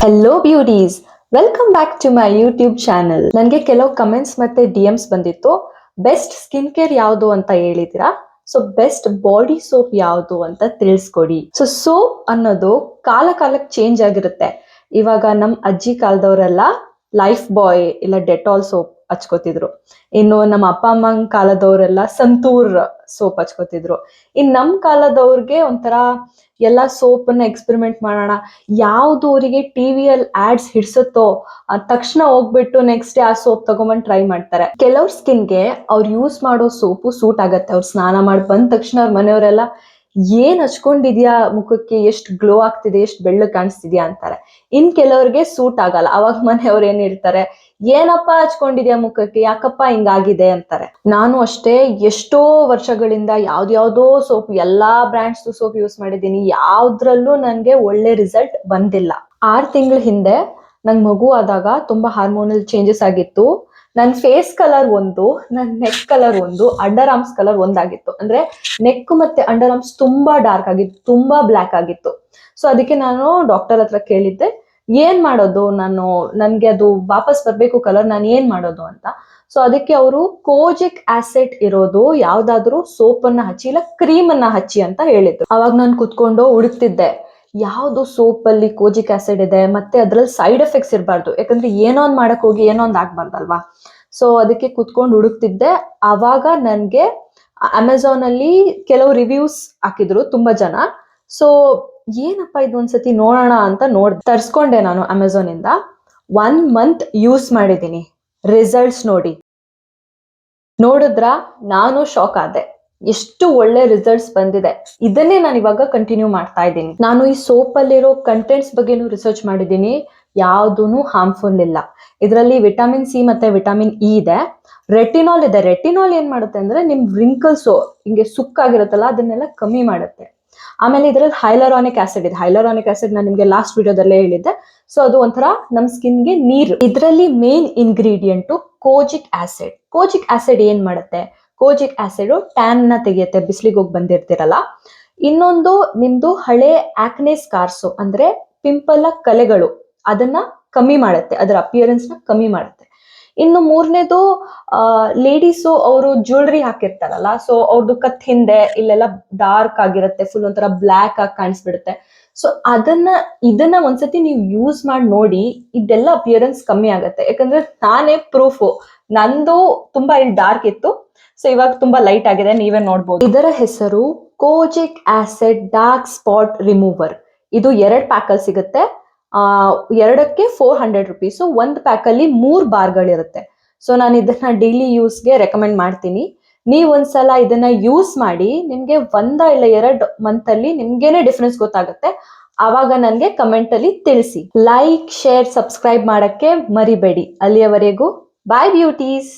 Hello beauties, welcome back to my YouTube channel. ನನಗೆ ಕೆಲವು comments ಮತ್ತೆ DMs ಬಂದಿತ್ತು. ಬೆಸ್ಟ್ ಸ್ಕಿನ್ ಕೇರ್ ಯಾವುದು ಅಂತ ಹೇಳಿದಿರಾ, ಸೊ ಬೆಸ್ಟ್ ಬಾಡಿ ಸೋಪ್ ಯಾವುದು ಅಂತ ತಿಳಿಸ್ಕೊಡಿ. ಸೊ ಸೋಪ್ ಅನ್ನೋದು ಕಾಲ ಕಾಲಕ್ಕೆ ಚೇಂಜ್ ಆಗಿರುತ್ತೆ. ಇವಾಗ ನಮ್ಮ ಅಜ್ಜಿ ಕಾಲದವರೆಲ್ಲ ಲೈಫ್ ಬಾಯ್ ಇಲ್ಲ ಡೆಟಾಲ್ ಸೋಪ್ ಹಚ್ಕೋತಿದ್ರು. ಇನ್ನು ನಮ್ಮ ಅಪ್ಪ ಅಮ್ಮನ ಕಾಲದವರೆಲ್ಲ ಸಂತೂರ್ ಸೋಪ್ ಹಚ್ಕೋತಿದ್ರು. ಇನ್ನು ನಮ್ಮ ಕಾಲದವ್ರಿಗೆ ಒಂಥರ ಎಲ್ಲ ಸೋಪನ್ನ ಎಕ್ಸ್ಪೆರಿಮೆಂಟ್ ಮಾಡೋಣ, ಯಾವ್ದು ಅವರಿಗೆ ಟಿವಿಯಲ್ಲಿ ಆಡ್ಸ್ ಹಿಡ್ಸುತ್ತೋ ತಕ್ಷಣ ಹೋಗ್ಬಿಟ್ಟು ನೆಕ್ಸ್ಟ್ ಡೇ ಆ ಸೋಪ್ ತಗೊಂಬಂದು ಟ್ರೈ ಮಾಡ್ತಾರೆ. ಕೆಲವ್ರ ಸ್ಕಿನ್ಗೆ ಅವ್ರು ಯೂಸ್ ಮಾಡೋ ಸೋಪು ಸೂಟ್ ಆಗತ್ತೆ. ಅವ್ರು ಸ್ನಾನ ಮಾಡಿ ಬಂದ ತಕ್ಷಣ ಅವ್ರ ಮನೆಯವರೆಲ್ಲ ಏನ್ ಹಚ್ಕೊಂಡಿದ್ಯಾ ಮುಖಕ್ಕೆ, ಎಷ್ಟು ಗ್ಲೋ ಆಗ್ತಿದೆ, ಎಷ್ಟು ಬೆಳ್ಳಗ್ ಕಾಣಿಸ್ತಿದ್ಯಾ ಅಂತಾರೆ. ಇನ್ ಕೆಲವ್ರಿಗೆ ಸೂಟ್ ಆಗಲ್ಲ. ಅವಾಗ ಮನೆಯವ್ರು ಏನ್ ಹೇಳ್ತಾರೆ, ಏನಪ್ಪ ಹಚ್ಕೊಂಡಿದ್ಯಾ ಮುಖಕ್ಕೆ, ಯಾಕಪ್ಪ ಹಿಂಗಾಗಿದೆ ಅಂತಾರೆ. ನಾನು ಅಷ್ಟೇ ಎಷ್ಟೋ ವರ್ಷಗಳಿಂದ ಯಾವ್ದ್ಯಾವ್ದೋ ಸೋಪ್, ಎಲ್ಲಾ ಬ್ರ್ಯಾಂಡ್ಸ್ ಸೋಪ್ ಯೂಸ್ ಮಾಡಿದ್ದೀನಿ, ಯಾವ್ದ್ರಲ್ಲೂ ನನ್ಗೆ ಒಳ್ಳೆ ರಿಸಲ್ಟ್ ಬಂದಿಲ್ಲ. 6 ತಿಂಗಳ ಹಿಂದೆ ನಂಗೆ ಮಗು ಆದಾಗ ತುಂಬಾ ಹಾರ್ಮೋನಲ್ ಚೇಂಜಸ್ ಆಗಿತ್ತು. ನನ್ನ ಫೇಸ್ ಕಲರ್ ಒಂದು, ನನ್ನ ನೆಕ್ ಕಲರ್ ಒಂದು, ಅಂಡರ್ ಆರ್ಮ್ಸ್ ಕಲರ್ ಒಂದಾಗಿತ್ತು. ಅಂದ್ರೆ ನೆಕ್ ಮತ್ತೆ ಅಂಡರ್ ಆರ್ಮ್ಸ್ ತುಂಬಾ ಡಾರ್ಕ್ ಆಗಿತ್ತು, ತುಂಬಾ ಬ್ಲ್ಯಾಕ್ ಆಗಿತ್ತು. ಸೊ ಅದಕ್ಕೆ ನಾನು ಡಾಕ್ಟರ್ ಹತ್ರ ಕೇಳಿದ್ದೆ, ಏನ್ ಮಾಡೋದು, ನನ್ಗೆ ಅದು ವಾಪಸ್ ಬರ್ಬೇಕು ಕಲರ್, ನಾನು ಏನ್ ಮಾಡೋದು ಅಂತ. ಸೊ ಅದಕ್ಕೆ ಅವರು ಕೋಜಿಕ್ ಆಸಿಡ್ ಇರೋದು ಯಾವ್ದಾದ್ರು ಸೋಪ್ ಅನ್ನ ಹಚ್ಚಿ ಇಲ್ಲ ಕ್ರೀಮ್ ಅನ್ನ ಹಚ್ಚಿ ಅಂತ ಹೇಳಿದ್ರು. ಅವಾಗ ನಾನು ಕುತ್ಕೊಂಡು ಹುಡುಕ್ತಿದ್ದೆ, ಯಾವ್ದು ಸೋಪ್ ಅಲ್ಲಿ ಕೋಜಿಕ್ ಆಸಿಡ್ ಇದೆ, ಮತ್ತೆ ಅದ್ರಲ್ಲಿ ಸೈಡ್ ಎಫೆಕ್ಟ್ಸ್ ಇರಬಾರ್ದು, ಯಾಕಂದ್ರೆ ಏನೋ ಒಂದ್ ಮಾಡಕ್ ಹೋಗಿ ಏನೋ ಒಂದ್ ಆಗ್ಬಾರ್ದಲ್ವಾ. ಸೊ ಅದಕ್ಕೆ ಕುತ್ಕೊಂಡು ಹುಡುಕ್ತಿದ್ದೆ. ಅವಾಗ ನನ್ಗೆ ಅಮೆಝಾನ್ ಅಲ್ಲಿ ಕೆಲವು ರಿವ್ಯೂಸ್ ಹಾಕಿದ್ರು ತುಂಬಾ ಜನ. ಸೊ ಏನಪ್ಪಾ ಇದು, ಒಂದ್ಸತಿ ನೋಡೋಣ ಅಂತ ತರ್ಸ್ಕೊಂಡೆ ನಾನು ಅಮೆಝಾನ್ ಇಂದ. 1 ಮಂತ್ ಯೂಸ್ ಮಾಡಿದೀನಿ. ರಿಸಲ್ಟ್ಸ್ ನೋಡಿದ್ರ ನಾನು ಶಾಕ್ ಆದೆ, ಎಷ್ಟು ಒಳ್ಳೆ ರಿಸಲ್ಟ್ಸ್ ಬಂದಿದೆ. ಇದನ್ನೇ ನಾನು ಇವಾಗ ಕಂಟಿನ್ಯೂ ಮಾಡ್ತಾ ಇದ್ದೀನಿ. ನಾನು ಈ ಸೋಪ್ ಅಲ್ಲಿರೋ ಕಂಟೆಂಟ್ಸ್ ಬಗ್ಗೆನೂ ರಿಸರ್ಚ್ ಮಾಡಿದ್ದೀನಿ, ಯಾವ್ದೂನು ಹಾರ್ಮ್ಫುಲ್ ಇಲ್ಲ. ಇದರಲ್ಲಿ ವಿಟಮಿನ್ ಸಿ ಮತ್ತೆ ವಿಟಮಿನ್ ಇ ಇದೆ. ರೆಟಿನಾಲ್ ಇದೆ. ರೆಟಿನಾಲ್ ಏನ್ ಮಾಡುತ್ತೆ ಅಂದ್ರೆ ನಿಮ್ ರಿಂಕಲ್ಸ್ ಹಿಂಗೆ ಸುಕ್ಕಾಗಿರುತ್ತಲ್ಲ ಅದನ್ನೆಲ್ಲ ಕಮ್ಮಿ ಮಾಡುತ್ತೆ. ಆಮೇಲೆ ಇದರಲ್ಲಿ ಹೈಲರಾನಿಕ್ ಆಸಿಡ್ ಇದೆ. ಹೈಲರಾನಿಕ್ ಆಸಿಡ್ ನಾನು ನಿಮ್ಗೆ ಲಾಸ್ಟ್ ವಿಡಿಯೋದಲ್ಲೇ ಹೇಳಿದ್ದೆ. ಸೊ ಅದು ಒಂಥರ ನಮ್ ಸ್ಕಿನ್ಗೆ ನೀರು. ಇದರಲ್ಲಿ ಮೇನ್ ಇಂಗ್ರೀಡಿಯಂಟು ಕೋಜಿಕ್ ಆಸಿಡ್. ಕೋಜಿಕ್ ಆಸಿಡ್ ಏನ್ ಮಾಡುತ್ತೆ, ಕೋಜಿಕ್ ಆಸಿಡ್ ಟ್ಯಾನ್ ನ ತೆಗೆಯುತ್ತೆ, ಬಿಸಿಲಿಗೆ ಹೋಗಿ ಬಂದಿರ್ತಿರಲ್ಲ. ಇನ್ನೊಂದು ನಿಮ್ದು ಹಳೆ ಆಕ್ನೆ ಸ್ಕಾರ್ಸು ಅಂದ್ರೆ ಪಿಂಪಲ್ ಕಲೆಗಳು, ಅದನ್ನ ಕಮ್ಮಿ ಮಾಡುತ್ತೆ, ಅದರ ಅಪಿಯರೆನ್ಸ್ ನ ಕಮ್ಮಿ ಮಾಡುತ್ತೆ. ಇನ್ನು ಮೂರನೇದು, ಲೇಡೀಸು ಅವರು ಜ್ಯುವೆಲ್ರಿ ಹಾಕಿರ್ತಾರಲ್ಲ, ಸೊ ಅವ್ರದ್ದು ಕತ್ ಹಿಂದೆ ಇಲ್ಲೆಲ್ಲ ಡಾರ್ಕ್ ಆಗಿರುತ್ತೆ, ಫುಲ್ ಒಂಥರ ಬ್ಲ್ಯಾಕ್ ಆಗಿ ಕಾಣಿಸ್ಬಿಡುತ್ತೆ. ಸೊ ಇದನ್ನ ಒಂದ್ಸತಿ ನೀವು ಯೂಸ್ ಮಾಡಿ ನೋಡಿ, ಇದೆಲ್ಲ ಅಪಿಯರೆನ್ಸ್ ಕಮ್ಮಿ ಆಗುತ್ತೆ. ಯಾಕಂದ್ರೆ ನಾನೇ ಪ್ರೂಫು, ನಂದು ತುಂಬಾ ಇಲ್ಲಿ ಡಾರ್ಕ್ ಇತ್ತು, ಸೊ ಇವಾಗ ತುಂಬಾ ಲೈಟ್ ಆಗಿದೆ, ನೀವೇ ನೋಡ್ಬೋದು. ಇದರ ಹೆಸರು ಕೋಜಿಕ್ ಆಸಿಡ್ ಡಾರ್ಕ್ ಸ್ಪಾಟ್ ರಿಮೂವರ್. ಇದು 2 ಪ್ಯಾಕ್ ಅಲ್ಲಿ ಸಿಗುತ್ತೆ. ಎರಡಕ್ಕೆ 400 ರುಪೀಸ್. ಒಂದು ಪ್ಯಾಕ್ ಅಲ್ಲಿ 3 ಬಾರ್ಗಳಿರುತ್ತೆ. ಸೊ ನಾನು ಇದನ್ನ ಡೈಲಿ ಯೂಸ್ಗೆ ರೆಕಮೆಂಡ್ ಮಾಡ್ತೀನಿ. ನೀವ್ ಒಂದ್ಸಲ ಇದನ್ನ ಯೂಸ್ ಮಾಡಿ, ನಿಮ್ಗೆ 1 ಇಲ್ಲ 2 ಮಂತ್ ಅಲ್ಲಿ ನಿಮ್ಗೇನೆ ಡಿಫ್ರೆನ್ಸ್ ಗೊತ್ತಾಗುತ್ತೆ. ಆವಾಗ ನನ್ಗೆ ಕಮೆಂಟ್ ಅಲ್ಲಿ ತಿಳಿಸಿ. ಲೈಕ್, ಶೇರ್, ಸಬ್ಸ್ಕ್ರೈಬ್ ಮಾಡಕ್ಕೆ ಮರಿಬೇಡಿ. ಅಲ್ಲಿಯವರೆಗೂ ಬಾಯ್ ಬ್ಯೂಟೀಸ್.